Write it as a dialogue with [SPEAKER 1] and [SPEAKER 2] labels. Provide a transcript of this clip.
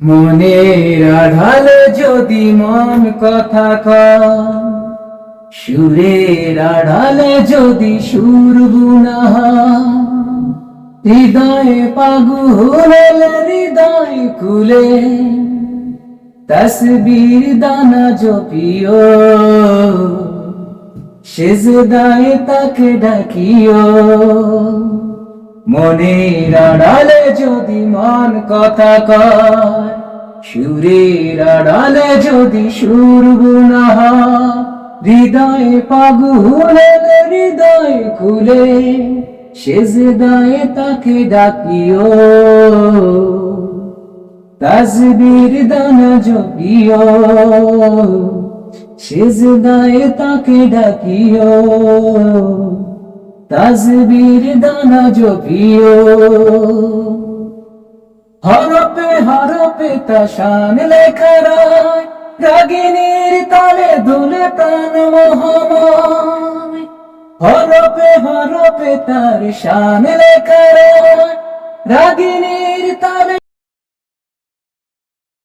[SPEAKER 1] মনের আড়ালে যদি মন কথা কয়, সুরের আড়ালে যদি সুর গুনা হয়, হৃদয়ে পাগুলের হৃদয় খুলে তসবির দানা জপিও, সেজদায় তাকে ডাকিও। মনের আড়ালে যদি মন কথা কয়, সুরের আড়ালে যদি সুর গুনা হয়, হৃদয়ে পাগুলের হৃদয় খুলে সেজদায় তাকে ডাকিও, তাসবির দানা জপিও, সেজদায় তাকে ডাকিও, তাসবির দানা জপিও। হরপে হরপে তা শান লেখা রয়, রাগিনীর তালে দুলে প্রাণ মোহময়। হরপে হরপে তার শান লেখা রয়, রাগিনী